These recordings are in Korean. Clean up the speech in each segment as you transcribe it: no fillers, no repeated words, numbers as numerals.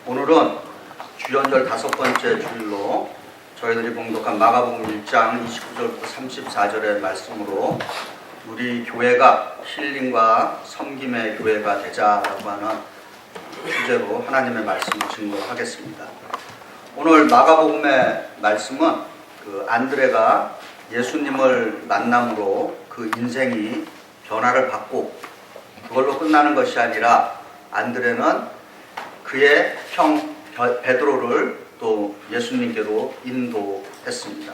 오늘은 주연절 5번째 주일로 저희들이 봉독한 마가복음 1장 29절부터 34절의 말씀으로 우리 교회가 힐링과 섬김의 교회가 되자라고 하는 주제로 하나님의 말씀을 증거하겠습니다. 오늘 마가복음의 말씀은 안드레가 예수님을 만남으로 그 인생이 변화를 받고 그걸로 끝나는 것이 아니라 안드레는 그의 형 베드로를 또 예수님께로 인도했습니다.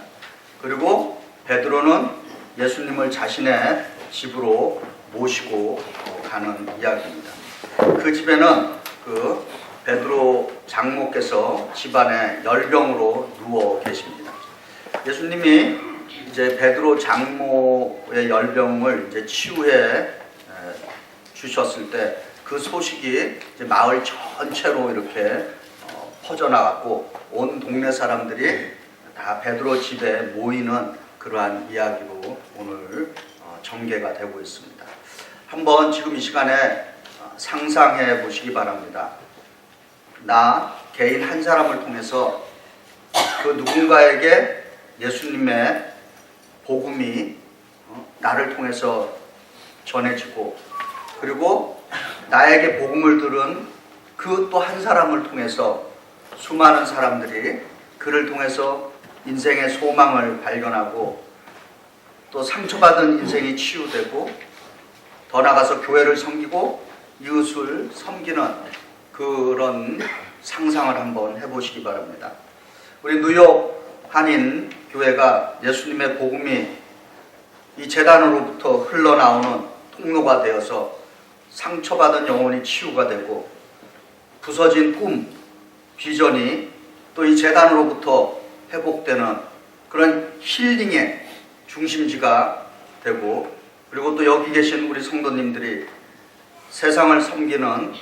그리고 베드로는 예수님을 자신의 집으로 모시고 가는 이야기입니다. 그 집에는 그 베드로 장모께서 집안에 열병으로 누워 계십니다. 예수님이 이제 베드로 장모의 열병을 이제 치유해 주셨을 때 그 소식이 이제 마을 전체로 이렇게 퍼져나갔고 온 동네 사람들이 다 베드로 집에 모이는 그러한 이야기로 오늘 전개가 되고 있습니다. 한번 지금 이 시간에 상상해 보시기 바랍니다. 나 개인 한 사람을 통해서 그 누군가에게 예수님의 복음이 나를 통해서 전해지고 그리고 나에게 복음을 들은 그 또 한 사람을 통해서 수많은 사람들이 그를 통해서 인생의 소망을 발견하고 또 상처받은 인생이 치유되고 더 나아가서 교회를 섬기고 이웃을 섬기는 그런 상상을 한번 해보시기 바랍니다. 우리 뉴욕 한인 교회가 예수님의 복음이 이 제단으로부터 흘러나오는 통로가 되어서 상처받은 영혼이 치유가 되고 부서진 꿈, 비전이 또 이 제단으로부터 회복되는 그런 힐링의 중심지가 되고 그리고 또 여기 계신 우리 성도님들이 세상을 섬기는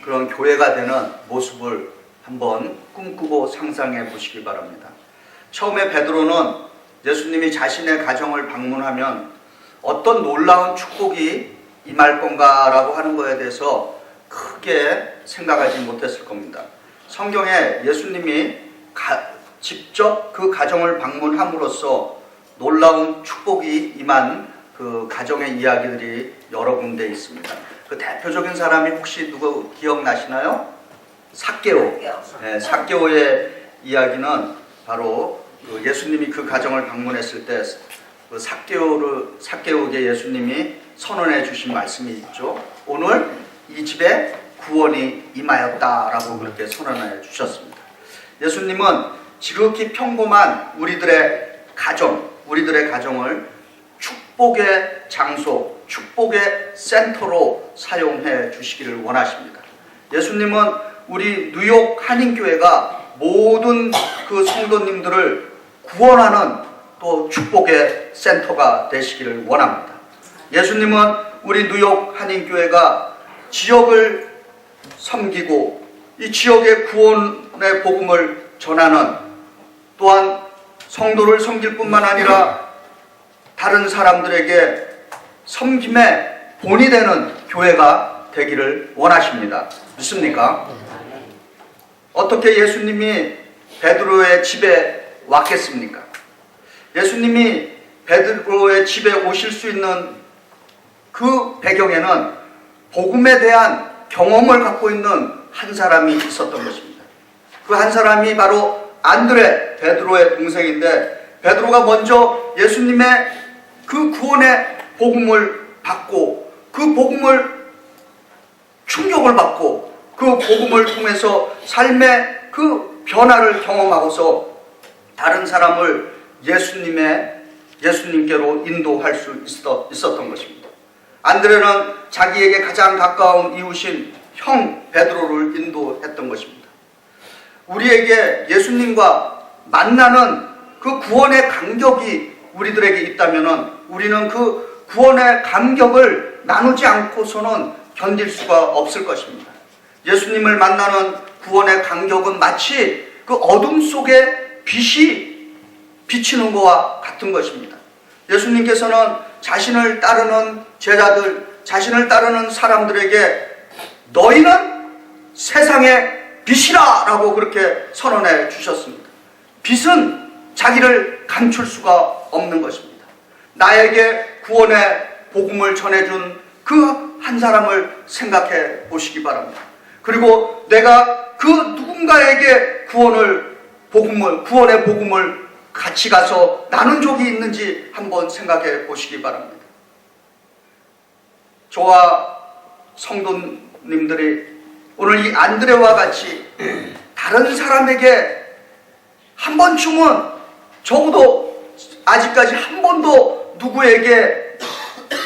그런 교회가 되는 모습을 한번 꿈꾸고 상상해 보시기 바랍니다. 처음에 베드로는 예수님이 자신의 가정을 방문하면 어떤 놀라운 축복이 임할 건가라고 하는 것에 대해서 크게 생각하지 못했을 겁니다. 성경에 예수님이 직접 그 가정을 방문함으로써 놀라운 축복이 임한 그 가정의 이야기들이 여러 군데 있습니다. 그 대표적인 사람이 혹시 누구 기억나시나요? 삭개오. 네, 삭개오의 이야기는 바로 그 예수님이 그 가정을 방문했을 때 그 삭개오에게 예수님이 선언해 주신 말씀이 있죠. 오늘 이 집에 구원이 임하였다라고 그렇게 선언해 주셨습니다. 예수님은 지극히 평범한 우리들의 가정을 축복의 장소, 축복의 센터로 사용해 주시기를 원하십니다. 예수님은 우리 뉴욕 한인교회가 모든 그 성도님들을 구원하는 또 축복의 센터가 되시기를 원합니다. 예수님은 우리 뉴욕 한인교회가 지역을 섬기고 이 지역의 구원의 복음을 전하는 또한 성도를 섬길 뿐만 아니라 다른 사람들에게 섬김의 본이 되는 교회가 되기를 원하십니다. 믿습니까? 어떻게 예수님이 베드로의 집에 왔겠습니까? 예수님이 베드로의 집에 오실 수 있는 그 배경에는 복음에 대한 경험을 갖고 있는 한 사람이 있었던 것입니다. 그 한 사람이 바로 안드레, 베드로의 동생인데 베드로가 먼저 예수님의 그 구원의 복음을 받고 그 복음을 충격을 받고 그 복음을 통해서 삶의 그 변화를 경험하고서 다른 사람을 예수님께로 인도할 수 있었던 것입니다. 안드레는 자기에게 가장 가까운 이웃인 형 베드로를 인도했던 것입니다. 우리에게 예수님과 만나는 그 구원의 감격이 우리들에게 있다면 우리는 그 구원의 감격을 나누지 않고서는 견딜 수가 없을 것입니다. 예수님을 만나는 구원의 감격은 마치 그 어둠 속에 빛이 비치는 것과 같은 것입니다. 예수님께서는 자신을 따르는 제자들, 자신을 따르는 사람들에게 너희는 세상의 빛이라 라고 그렇게 선언해 주셨습니다. 빛은 자기를 감출 수가 없는 것입니다. 나에게 구원의 복음을 전해준 그 한 사람을 생각해 보시기 바랍니다. 그리고 내가 그 누군가에게 구원의 복음을 같이 가서 나눈 적이 있는지 한번 생각해 보시기 바랍니다. 저와 성도님들이 오늘 이 안드레와 같이 다른 사람에게 한 번쯤은, 적어도 아직까지 한 번도 누구에게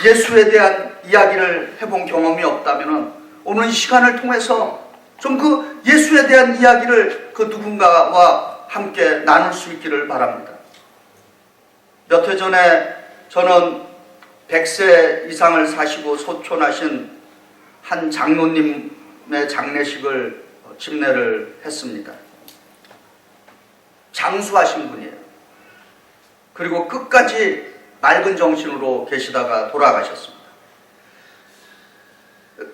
예수에 대한 이야기를 해본 경험이 없다면 오늘 이 시간을 통해서 좀 그 예수에 대한 이야기를 그 누군가와 함께 나눌 수 있기를 바랍니다. 몇 해 전에 저는 100세 이상을 사시고 소천하신 한 장로님의 장례식을 집례를 했습니다. 장수하신 분이에요. 그리고 끝까지 맑은 정신으로 계시다가 돌아가셨습니다.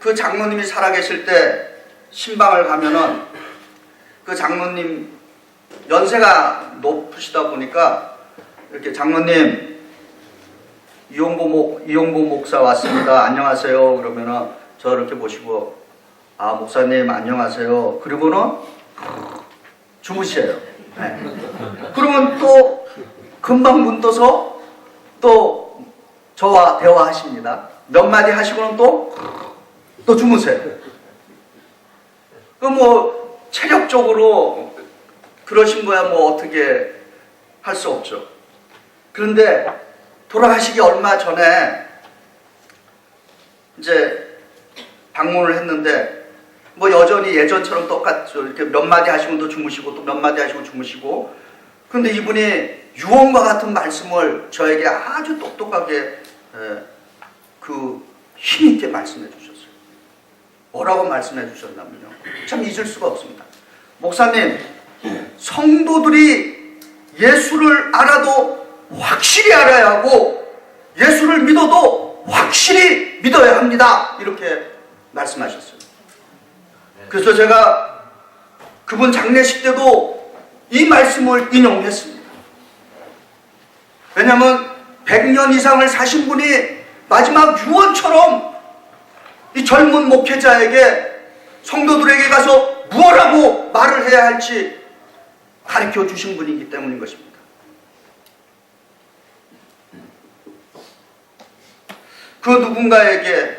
그 장로님이 살아계실 때 신방을 가면은 그 장로님 연세가 높으시다 보니까 이렇게 장로님 이용보 목사 왔습니다. 안녕하세요. 그러면은 저 이렇게 보시고 아 목사님 안녕하세요. 그리고는 주무셔요. 네. 그러면 또 금방 문 떠서 또 저와 대화하십니다. 몇 마디 하시고는 또 주무세요. 그 뭐 체력적으로 그러신 거야 뭐 어떻게 할 수 없죠. 그런데 돌아가시기 얼마 전에 이제 방문을 했는데 뭐 여전히 예전처럼 똑같죠. 이렇게 몇 마디 하시면 또 주무시고 또 몇 마디 하시고 주무시고. 그런데 이분이 유언과 같은 말씀을 저에게 아주 똑똑하게 그 힘있게 말씀해 주셨어요. 뭐라고 말씀해 주셨냐면요. 참 잊을 수가 없습니다. 목사님, 성도들이 예수를 알아도 확실히 알아야 하고 예수를 믿어도 확실히 믿어야 합니다. 이렇게 말씀하셨어요. 그래서 제가 그분 장례식 때도 이 말씀을 인용했습니다. 왜냐하면 100년 이상을 사신 분이 마지막 유언처럼 이 젊은 목회자에게 성도들에게 가서 무엇라고 말을 해야 할지 가르쳐 주신 분이기 때문인 것입니다. 그 누군가에게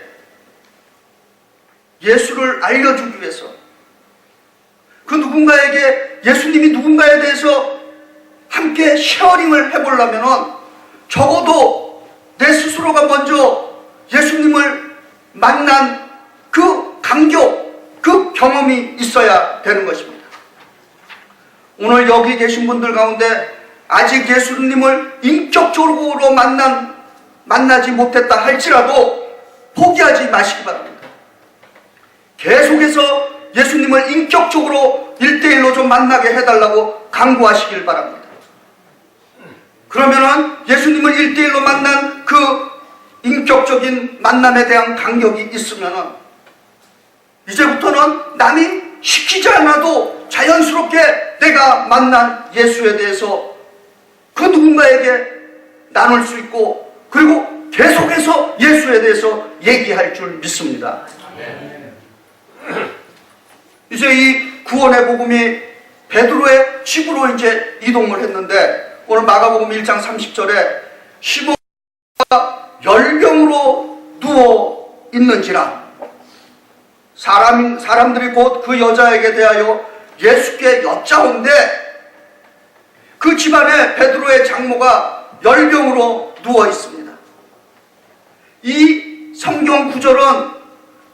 예수를 알려주기 위해서, 그 누군가에게 예수님이 누군가에 대해서 함께 쉐어링을 해보려면 적어도 내 스스로가 먼저 예수님을 만난 그 감격, 그 경험이 있어야 되는 것입니다. 오늘 여기 계신 분들 가운데 아직 예수님을 인격적으로 만나지 못했다 할지라도 포기하지 마시기 바랍니다. 계속해서 예수님을 인격적으로 1대1로 좀 만나게 해달라고 강구하시길 바랍니다. 그러면은 예수님을 1대1로 만난 그 인격적인 만남에 대한 간격이 있으면은 이제부터는 남이 시키지 않아도 자연스럽게 내가 만난 예수에 대해서 그 누군가에게 나눌 수 있고 그리고 계속해서 예수에 대해서 얘기할 줄 믿습니다. 이제 이 구원의 복음이 베드로의 집으로 이제 이동을 했는데 오늘 마가복음 1장 30절에 시몬가 열병으로 누워 있는지라 사람들이 곧 그 여자에게 대하여 예수께 여짜온대 그 집안에 베드로의 장모가 열병으로 누워 있습니다. 이 성경 구절은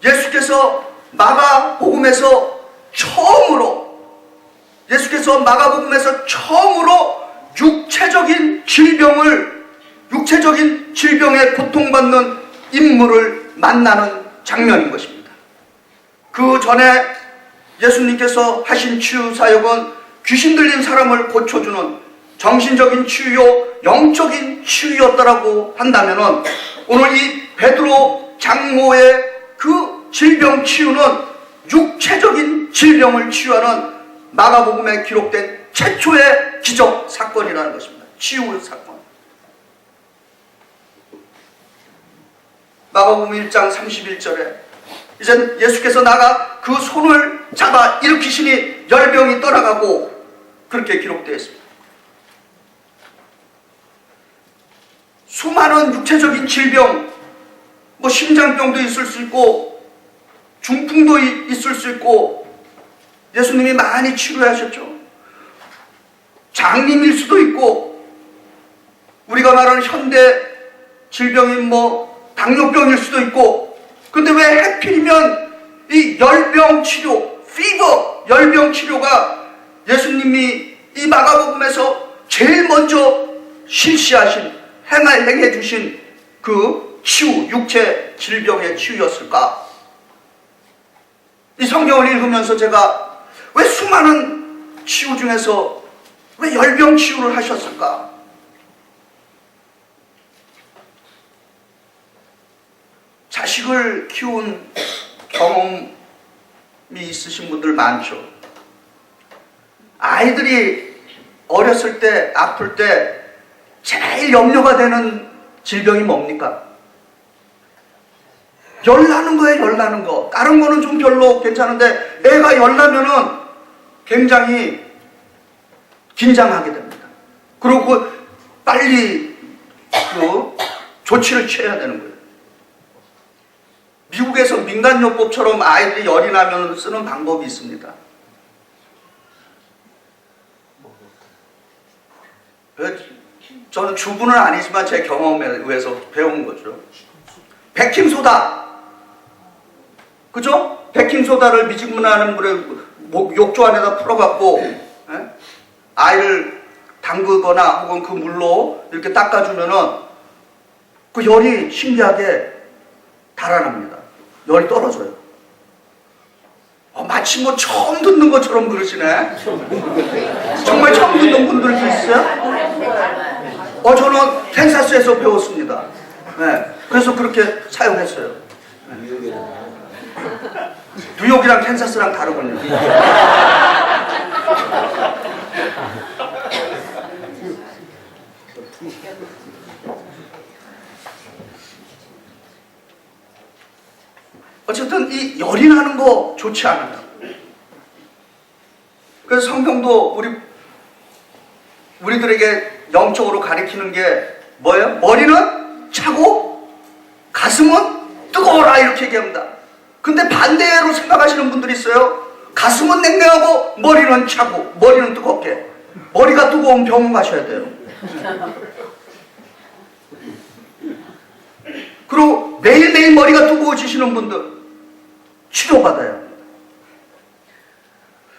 예수께서 마가복음에서 처음으로 육체적인 질병에 고통받는 인물을 만나는 장면인 것입니다. 그 전에 예수님께서 하신 치유 사역은 귀신 들린 사람을 고쳐주는 정신적인 치유요 영적인 치유였다라고 한다면 오늘 이 베드로 장모의 그 질병 치유는 육체적인 질병을 치유하는 마가복음에 기록된 최초의 기적 사건이라는 것입니다. 치유 사건. 마가복음 1장 31절에 이제 예수께서 나가 그 손을 잡아 일으키시니 열병이 떠나가고 그렇게 기록되어 있습니다. 수많은 육체적인 질병, 뭐 심장병도 있을 수 있고 중풍도 있을 수 있고 예수님이 많이 치료하셨죠. 장님일 수도 있고 우리가 말하는 현대 질병인 뭐 당뇨병일 수도 있고, 근데 왜 하필이면 이 열병 치료, 피버 열병 치료가 예수님이 이 마가복음에서 제일 먼저 실시하신 행해 주신 그 치유, 육체 질병의 치유였을까? 이 성경을 읽으면서 제가 왜 수많은 치유 중에서 왜 열병 치유를 하셨을까? 자식을 키운 경험이 있으신 분들 많죠. 아이들이 어렸을 때 아플 때 제일 염려가 되는 질병이 뭡니까? 열나는 거예요, 열나는 거. 다른 거는 좀 별로 괜찮은데 애가 열나면은 굉장히 긴장하게 됩니다. 그리고 빨리 그 조치를 취해야 되는 거예요. 미국에서 민간요법처럼 아이들이 열이 나면 쓰는 방법이 있습니다. 저는 주부는 아니지만 제 경험에 의해서 배운 거죠. 베킹소다, 그죠? 베킹소다를 미지근하는 물에 욕조 안에다 풀어갖고 아이를 담그거나 혹은 그 물로 이렇게 닦아주면은 그 열이 신기하게 달아납니다. 열이 떨어져요. 마치 뭐 처음 듣는 것처럼 그러시네. 정말 처음 듣는 분들도 있어요? 저는 캔사스에서 배웠습니다. 네, 그래서 그렇게 사용했어요. 네. 뉴욕이랑 캔사스랑 다르군요. 어쨌든 이 열이 나는 거 좋지 않아요. 그래서 성경도 우리들에게 영적으로 가리키는 게 뭐예요? 머리는 차고 가슴은 뜨거워라 이렇게 얘기합니다. 근데 반대로 생각하시는 분들이 있어요. 가슴은 냉랭하고 머리는 차고 머리는 뜨겁게. 머리가 뜨거운 병원 가셔야 돼요. 그리고 매일매일 머리가 뜨거워지시는 분들 치료받아야 합니다.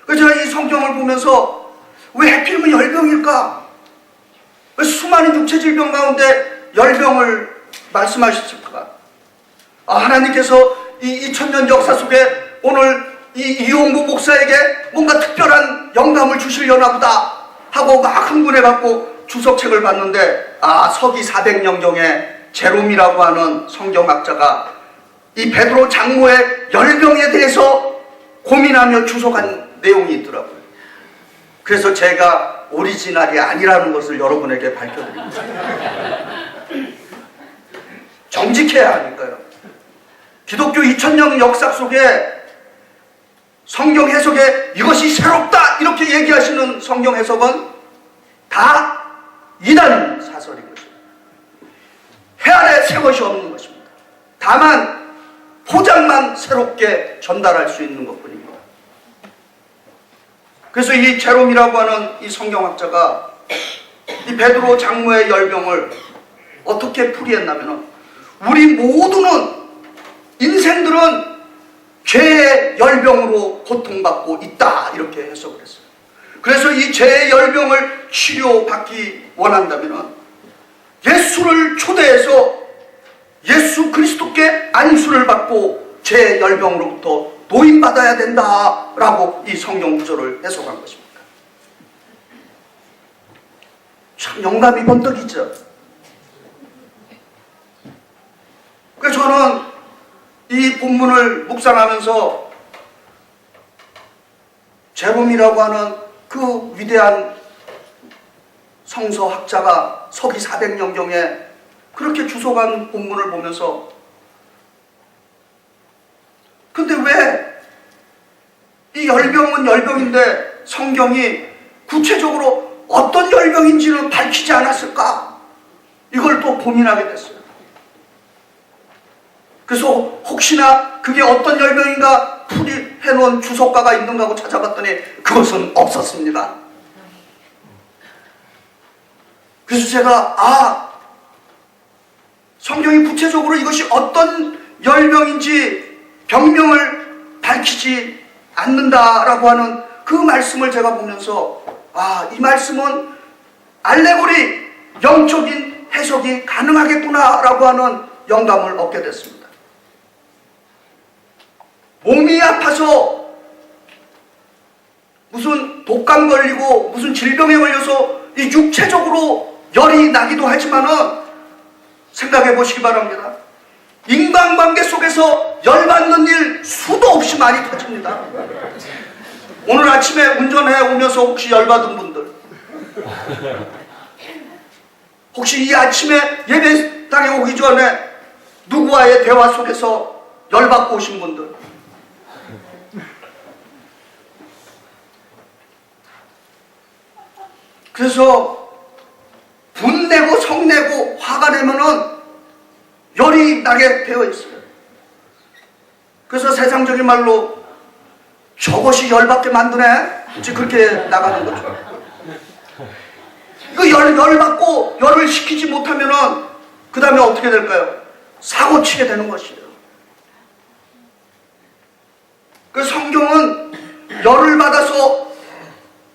그래서 제가 이 성경을 보면서 왜 하필이면 열병일까? 왜 수많은 육체 질병 가운데 열병을 말씀하셨을까? 하나님께서 이 2000년 역사 속에 오늘 이용구 목사에게 뭔가 특별한 영감을 주시려나 보다 하고 막 흥분해갖고 주석책을 봤는데 서기 400년경에 제롬이라고 하는 성경학자가 이 베드로 장로의 열병에 대해서 고민하며 주석한 내용이 있더라고요. 그래서 제가 오리지널이 아니라는 것을 여러분에게 밝혀드립니다. 정직해야 하니까요. 기독교 2000년 역사 속에 성경 해석에 이것이 새롭다 이렇게 얘기하시는 성경 해석은 다 이단 사설인 것입니다. 해 아래 새 것이 없는 것입니다. 다만 포장만 새롭게 전달할 수 있는 것뿐입니다. 그래서 이 제롬이라고 하는 이 성경학자가 이 베드로 장로의 열병을 어떻게 풀이했냐면 우리 모두는 인생들은 죄의 열병으로 고통받고 있다 이렇게 해석을 했어요. 그래서 이 죄의 열병을 치료받기 원한다면 예수를 초대해서 예수 그리스도께 안수를 받고 죄의 열병으로부터 도인받아야 된다라고 이 성경 구절을 해석한 것입니다. 참 영감이 번뜩이죠. 그래서 저는 이 본문을 묵상하면서 제롬이라고 하는 그 위대한 성서학자가 서기 400년경에 그렇게 주석한 본문을 보면서, 근데 왜 이 열병은 열병인데 성경이 구체적으로 어떤 열병인지는 밝히지 않았을까? 이걸 또 고민하게 됐어요. 그래서 혹시나 그게 어떤 열병인가 풀이해놓은 주석가가 있는가 하고 찾아봤더니 그것은 없었습니다. 그래서 제가 성경이 구체적으로 이것이 어떤 열병인지 병명을 밝히지 않는다라고 하는 그 말씀을 제가 보면서 이 말씀은 알레고리, 영적인 해석이 가능하겠구나라고 하는 영감을 얻게 됐습니다. 몸이 아파서 무슨 독감 걸리고 무슨 질병에 걸려서 이 육체적으로 열이 나기도 하지만은 생각해 보시기 바랍니다. 인간관계 속에서 열받는 일 수도 없이 많이 터집니다. 오늘 아침에 운전해 오면서 혹시 열받은 분들, 혹시 이 아침에 예배당에 오기 전에 누구와의 대화 속에서 열받고 오신 분들, 그래서 분내고 성내고 화가 내면은 열이 나게 되어 있어요. 그래서 세상적인 말로 저것이 열받게 만드네? 이제 그렇게 나가는 거죠. 이거 열받고 열을 식히지 못하면은 그 다음에 어떻게 될까요? 사고 치게 되는 것이에요. 그래서 성경은 열을 받아서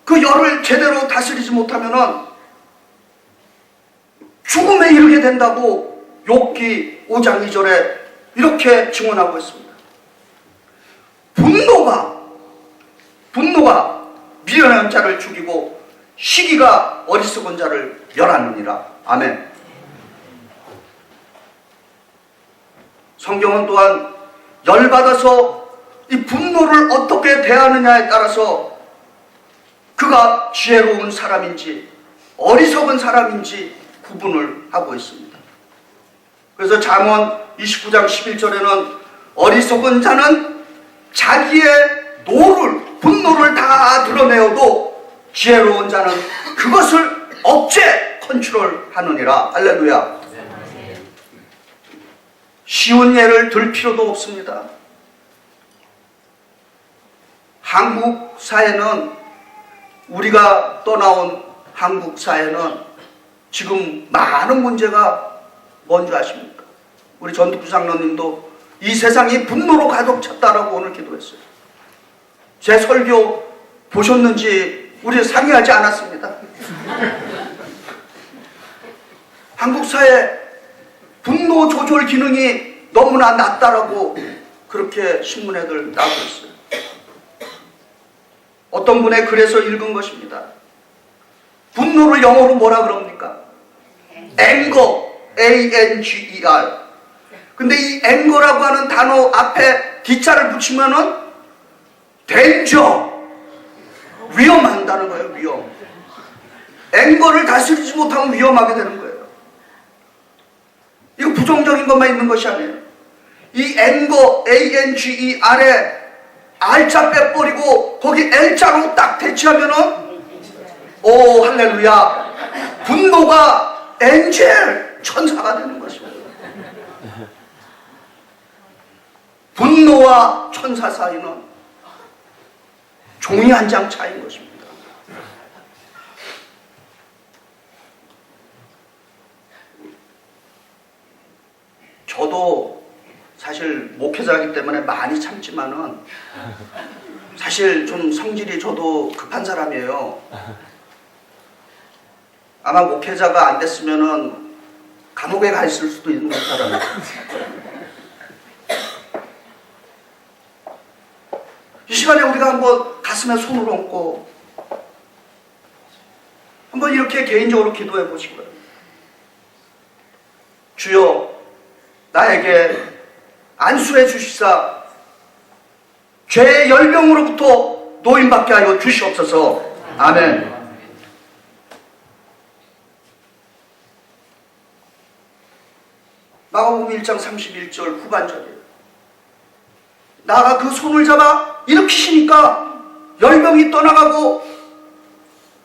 그 열을 제대로 다스리지 못하면은 죽음에 이르게 된다고 욥기 5장 2절에 이렇게 증언하고 있습니다. 분노가 미련한 자를 죽이고 시기가 어리석은 자를 멸하느니라. 아멘. 성경은 또한 열받아서 이 분노를 어떻게 대하느냐에 따라서 그가 지혜로운 사람인지 어리석은 사람인지 구분을 하고 있습니다. 그래서 잠언 29장 11절에는 어리석은 자는 자기의 분노를 다 드러내어도 지혜로운 자는 그것을 억제 컨트롤하느니라. 할렐루야. 쉬운 예를 들 필요도 없습니다. 한국 사회는, 우리가 떠나온 한국 사회는 지금 많은 문제가 뭔지 아십니까? 우리 전두구 장로님도 이 세상이 분노로 가득 찼다라고 오늘 기도했어요. 제 설교 보셨는지 우리 상의하지 않았습니다. 한국 사회 분노 조절 기능이 너무나 낮다라고 그렇게 신문에들 나오고 있어요. 어떤 분의 글에서 읽은 것입니다. 분노를 영어로 뭐라 그럽니까? anger, A-N-G-E-R. 근데 이 anger라고 하는 단어 앞에 기자를 붙이면은 danger, 위험한다는 거예요. 위험. anger를 다스리지 못하면 위험하게 되는 거예요. 이거 부정적인 것만 있는 것이 아니에요. 이 anger, A-N-G-E-R에 R자 빼버리고 거기 L자로 딱 대치하면은 오 할렐루야, 분노가 엔젤, 천사가 되는 것입니다. 분노와 천사 사이는 종이 한 장 차이인 것입니다. 저도 사실 목회자이기 때문에 많이 참지만은 사실 좀 성질이 저도 급한 사람이에요. 아마 목회자가 안 됐으면은 감옥에 가 있을 수도 있는 사람이에요. 이 시간에 우리가 한번 가슴에 손을 얹고 한번 이렇게 개인적으로 기도해 보시기 바랍니다. 주여, 나에게 안수해 주시사 죄의 열병으로부터 노인받게 하여 주시옵소서. 아멘. 마가복음 1장 31절 후반절이에요. 나가 그 손을 잡아 일으키시니까 10명이 떠나가고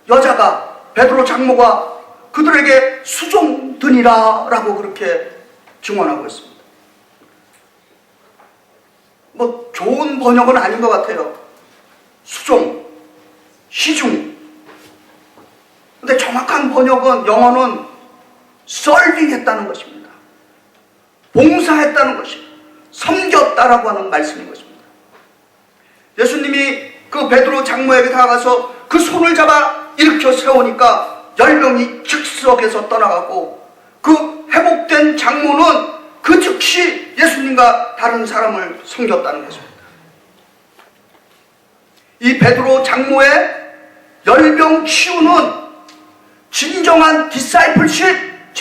여자가 베드로 장모가 그들에게 수종드니라 라고 그렇게 증언하고 있습니다. 뭐 좋은 번역은 아닌 것 같아요. 수종, 시중. 근데 정확한 번역은, 영어는 서빙했다는 것입니다. 봉사했다는 것입니다. 섬겼다라고 하는 말씀인 것입니다. 예수님이 그 베드로 장모에게 다가가서 그 손을 잡아 일으켜 세우니까 10명이 즉석에서 떠나가고, 그 회복된 장모는 그 즉시 예수님과 다른 사람을 섬겼다는 것입니다. 이 베드로 장모의 열병 치유는 진정한 디사이플십,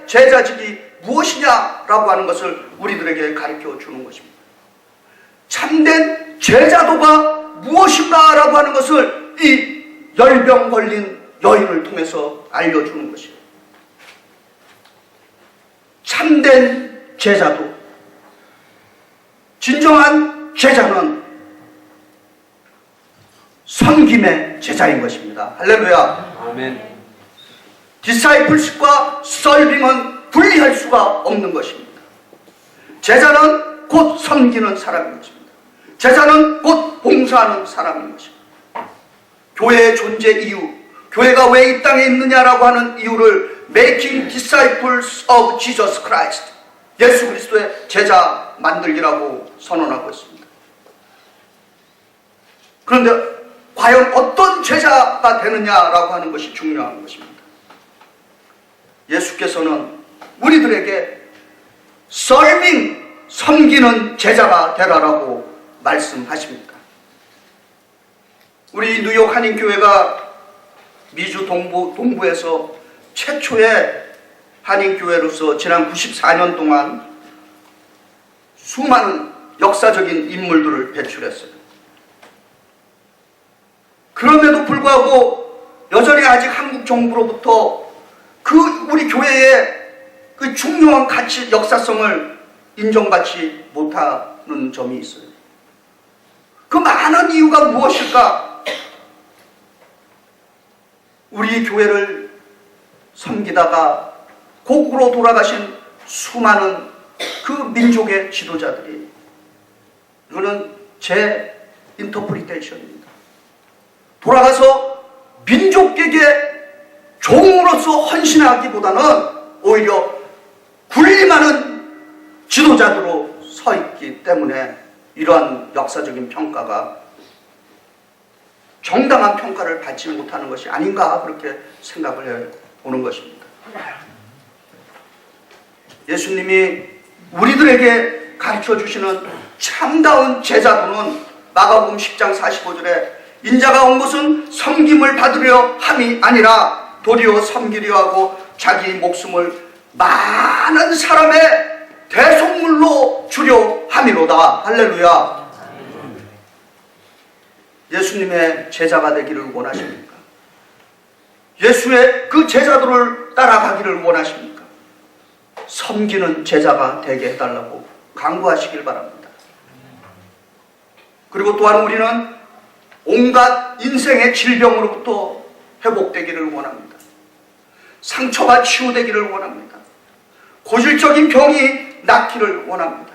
제자직이 무엇이냐라고 하는 것을 우리들에게 가르쳐 주는 것입니다. 참된 제자도가 무엇인가라고 하는 것을 이 열병 걸린 여인을 통해서 알려주는 것이에요. 참된 제자도, 진정한 제자는 섬김의 제자인 것입니다. 할렐루야. 아멘. 디사이플십과 서빙은 분리할 수가 없는 것입니다. 제자는 곧 섬기는 사람인 것입니다. 제자는 곧 봉사하는 사람인 것입니다. 교회의 존재 이유, 교회가 왜 이 땅에 있느냐라고 하는 이유를 Making Disciples of Jesus Christ, 예수 그리스도의 제자 만들기라고 선언하고 있습니다. 그런데 과연 어떤 제자가 되느냐라고 하는 것이 중요한 것입니다. 예수께서는 우리들에게 섬기는 제자가 되라라고 말씀하십니다. 우리 뉴욕 한인교회가 미주 동부에서 최초의 한인교회로서 지난 94년 동안 수많은 역사적인 인물들을 배출했어요. 그럼에도 불구하고 여전히 아직 한국 정부로부터 그 우리 교회의 그 중요한 가치, 역사성을 인정받지 못하는 점이 있어요. 그 많은 이유가 무엇일까? 우리 교회를 섬기다가 고국으로 돌아가신 수많은 그 민족의 지도자들이, 이거는 제 인터프리테이션입니다. 돌아가서 민족에게 종으로서 헌신하기보다는 오히려 군림하는 지도자들로 서 있기 때문에 이러한 역사적인 평가가 정당한 평가를 받지 못하는 것이 아닌가, 그렇게 생각을 해보는 것입니다. 예수님이 우리들에게 가르쳐 주시는 참다운 제자도는 마가복음 10장 45절에 인자가 온 것은 섬김을 받으려 함이 아니라 도리어 섬기려 하고 자기 목숨을 많은 사람의 대속물로 주려 함이로다. 할렐루야. 예수님의 제자가 되기를 원하십니까? 예수의 그 제자들을 따라가기를 원하십니까? 섬기는 제자가 되게 해달라고 간구하시길 바랍니다. 그리고 또한 우리는 온갖 인생의 질병으로부터 회복되기를 원합니다. 상처가 치유되기를 원합니다. 고질적인 병이 낫기를 원합니다.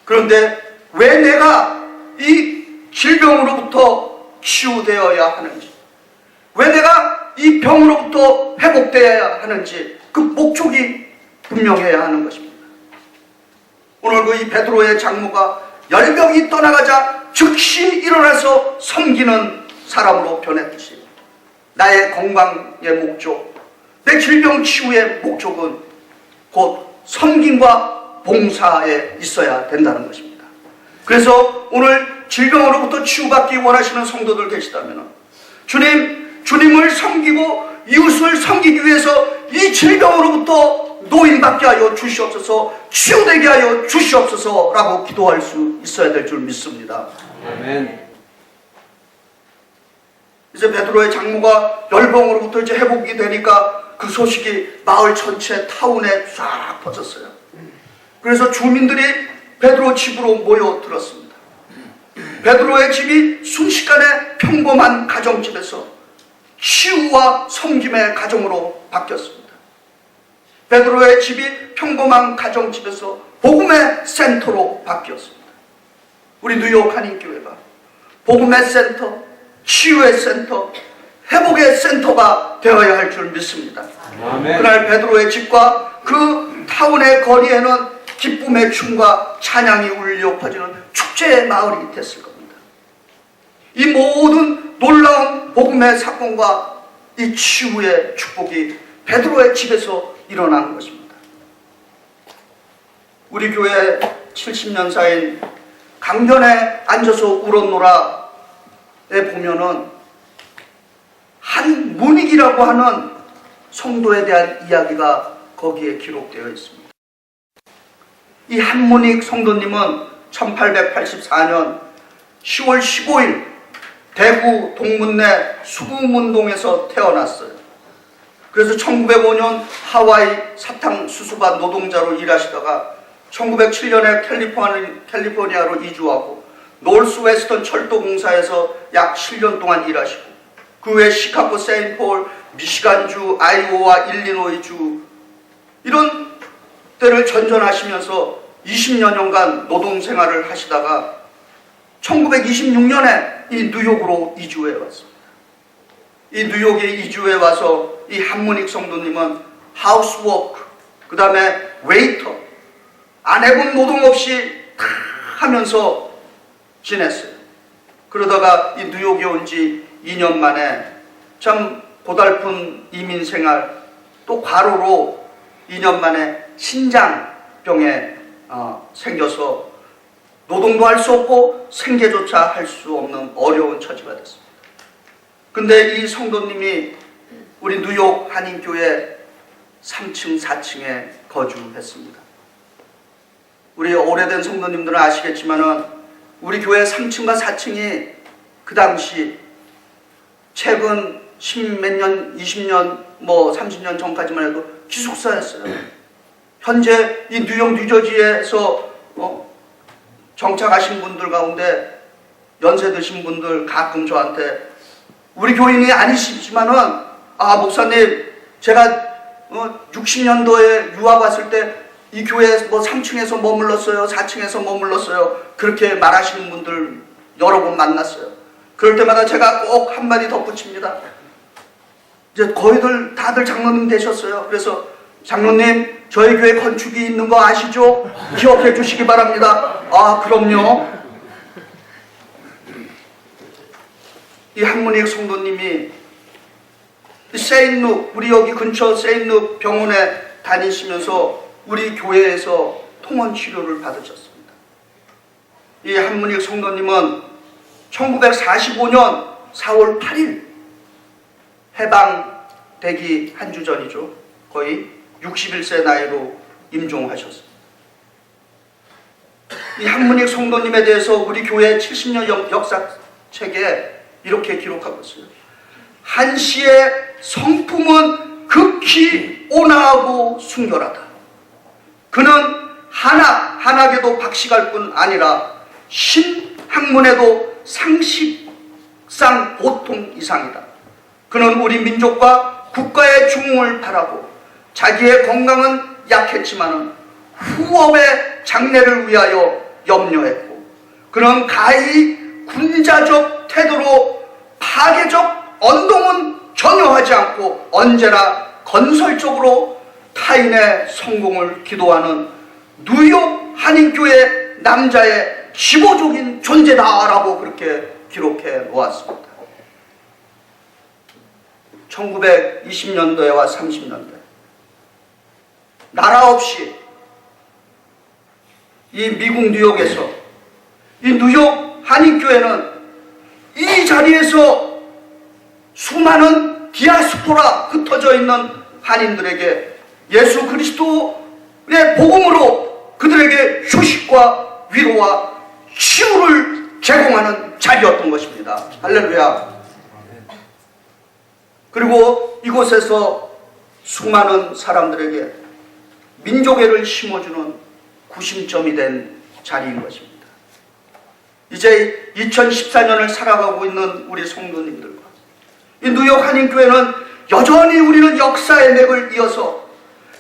그런데 왜 내가 이 질병으로부터 치유되어야 하는지, 왜 내가 이 병으로부터 회복되어야 하는지 그 목적이 분명해야 하는 것입니다. 오늘 그 이 베드로의 장모가 10명이 떠나가자 즉시 일어나서 섬기는 사람으로 변했듯이 나의 건강의 목적, 내 질병 치유의 목적은 곧 섬김과 봉사에 있어야 된다는 것입니다. 그래서 오늘 질병으로부터 치유받기 원하시는 성도들 계시다면 주님을 섬기고 이웃을 섬기기 위해서 이 질병으로부터 노인받게 하여 주시옵소서, 치유되게 하여 주시옵소서라고 기도할 수 있어야 될 줄 믿습니다. 아멘. 이제 베드로의 장모가 열병으로부터 이제 회복이 되니까 그 소식이 마을 전체 타운에 쫙 퍼졌어요. 그래서 주민들이 베드로 집으로 모여들었습니다. 베드로의 집이 순식간에 평범한 가정집에서 치유와 섬김의 가정으로 바뀌었습니다. 베드로의 집이 평범한 가정집에서 복음의 센터로 바뀌었습니다. 우리 뉴욕 한인교회가 복음의 센터, 치유의 센터, 회복의 센터가 되어야 할 줄 믿습니다. 아멘. 그날 베드로의 집과 그 타운의 거리에는 기쁨의 춤과 찬양이 울려 퍼지는 축제의 마을이 됐을 겁니다. 이 모든 놀라운 복음의 사건과 이 치유의 축복이 베드로의 집에서 일어난 것입니다. 우리 교회 70년사인 강변에 앉아서 울었노라에 보면은 한문익이라고 하는 성도에 대한 이야기가 거기에 기록되어 있습니다. 이 한문익 성도님은 1884년 10월 15일 대구 동문내 수구문동에서 태어났어요. 그래서 1905년 하와이 사탕 수수밭 노동자로 일하시다가 1907년에 캘리포니아로 이주하고 노스웨스턴 철도 공사에서 약 7년 동안 일하시고 그 외 시카고, 세인트폴, 미시간주, 아이오와 일리노이주 이런 때를 전전하시면서 20여년간 노동생활을 하시다가 1926년에 이 뉴욕으로 이주해 왔습니다. 이 뉴욕에 이주해 와서 이 한문익 성도님은 하우스워크, 그 다음에 웨이터, 안 해본 노동 없이 다 하면서 지냈어요. 그러다가 이 뉴욕에 온 지 2년 만에 참 고달픈 이민생활, 또 과로로 2년 만에 신장병에 생겨서 노동도 할 수 없고 생계조차 할 수 없는 어려운 처지가 됐습니다. 근데 이 성도님이 우리 뉴욕 한인교회 3층, 4층에 거주했습니다. 우리 오래된 성도님들은 아시겠지만은 우리 교회 3층과 4층이 그 당시 최근 10몇 년, 20년, 30년 전까지만 해도 기숙사였어요. 현재 이 뉴욕, 뉴저지에서 정착하신 분들 가운데 연세 드신 분들 가끔 저한테 우리 교인이 아니시지만은 목사님 제가 60년도에 유학 왔을 때 이 교회 3층에서 머물렀어요, 4층에서 머물렀어요, 그렇게 말하시는 분들 여러 번 만났어요. 그럴 때마다 제가 꼭 한마디 덧붙입니다. 이제 거의들 다들 장로님 되셨어요. 그래서 장로님 저희 교회 건축이 있는 거 아시죠? 기억해 주시기 바랍니다. 그럼요. 이 한문익 성도님이 세인룩, 우리 여기 근처 세인룩 병원에 다니시면서 우리 교회에서 통원 치료를 받으셨습니다. 이 한문익 성도님은 1945년 4월 8일 해방되기 한 주 전이죠. 거의 61세 나이로 임종하셨습니다. 이 한문익 성도님에 대해서 우리 교회 70년 역사책에 이렇게 기록하고 있어요. 한시의 성품은 극히 온화하고 순결하다. 그는 한학에도 박식할 뿐 아니라 신학문에도 상식상 보통 이상이다. 그는 우리 민족과 국가의 중흥을 바라고 자기의 건강은 약했지만 후업의 장래를 위하여 염려했고 그는 가히 군자적 태도로 파괴적 언동은 전혀 하지 않고 언제나 건설적으로 타인의 성공을 기도하는 뉴욕 한인교회 남자의 지보적인 존재다라고 그렇게 기록해 놓았습니다. 1920년대와 30년대 나라 없이 이 미국 뉴욕에서 이 뉴욕 한인교회는 이 자리에서 수많은 디아스포라 흩어져 있는 한인들에게 예수 그리스도의 복음으로 그들에게 휴식과 위로와 치유를 제공하는 자리였던 것입니다. 할렐루야. 그리고 이곳에서 수많은 사람들에게 민족애를 심어주는 구심점이 된 자리인 것입니다. 이제 2014년을 살아가고 있는 우리 성도님들과 이 뉴욕 한인교회는 여전히 우리는 역사의 맥을 이어서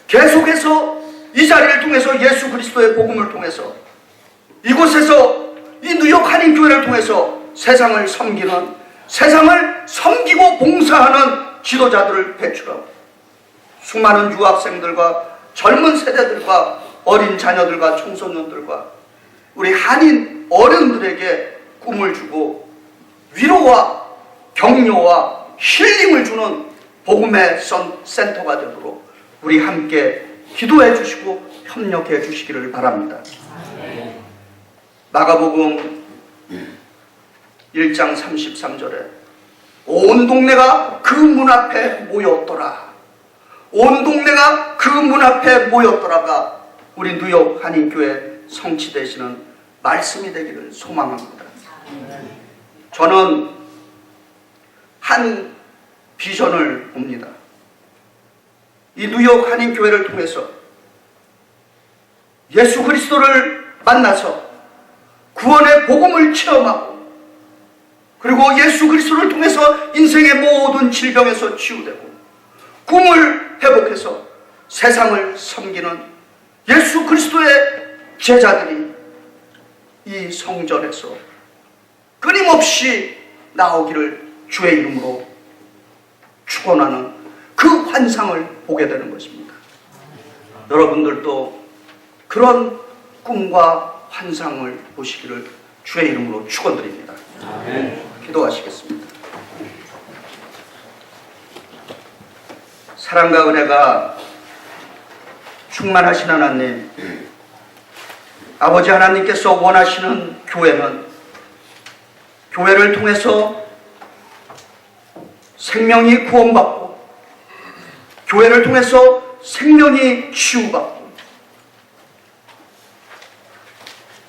계속해서 이 자리를 통해서 예수 그리스도의 복음을 통해서 이곳에서 이 뉴욕 한인교회를 통해서 세상을 섬기는, 세상을 섬기고 봉사하는 지도자들을 배출하고 수많은 유학생들과 젊은 세대들과 어린 자녀들과 청소년들과 우리 한인 어른들에게 꿈을 주고 위로와 격려와 힐링을 주는 복음의 센터가 되도록 우리 함께 기도해 주시고 협력해 주시기를 바랍니다. 마가복음 1장 33절에 온 동네가 그 문 앞에 모였더라. 온 동네가 그 문 앞에 모였더라가 우리 뉴욕 한인교회 성취되시는 말씀이 되기를 소망합니다. 저는 한 비전을 봅니다. 이 뉴욕 한인교회를 통해서 예수 그리스도를 만나서 구원의 복음을 체험하고 그리고 예수 그리스도를 통해서 인생의 모든 질병에서 치유되고 꿈을 회복해서 세상을 섬기는 예수 그리스도의 제자들이 이 성전에서 끊임없이 나오기를 주의 이름으로 축원하는 그 환상을 보게 되는 것입니다. 여러분들도 그런 꿈과 환상을 보시기를 주의 이름으로 축원드립니다. 기도하시겠습니다. 사랑과 은혜가 충만하신 하나님, 아버지 하나님께서 원하시는 교회는 교회를 통해서 생명이 구원받고 교회를 통해서 생명이 치유받고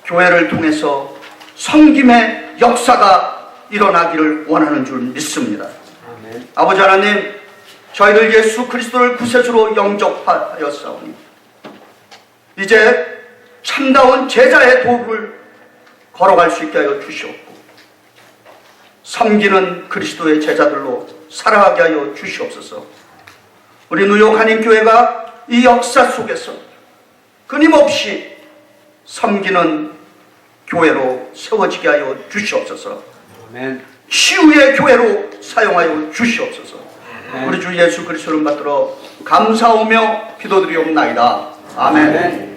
교회를 통해서 섬김의 역사가 일어나기를 원하는 줄 믿습니다. 아멘. 아버지 하나님, 저희들 예수 그리스도를 구세주로 영접하였사오니 이제 참다운 제자의 도를 걸어갈 수 있게 하여 주시옵고 섬기는 그리스도의 제자들로 살아가게 하여 주시옵소서. 우리 뉴욕 한인교회가 이 역사 속에서 끊임없이 섬기는 교회로 세워지게 하여 주시옵소서. 아멘. 치유의 교회로 사용하여 주시옵소서. 아멘. 우리 주 예수 그리스도를 받들어 감사하며 기도드리옵나이다. 아멘. 아멘.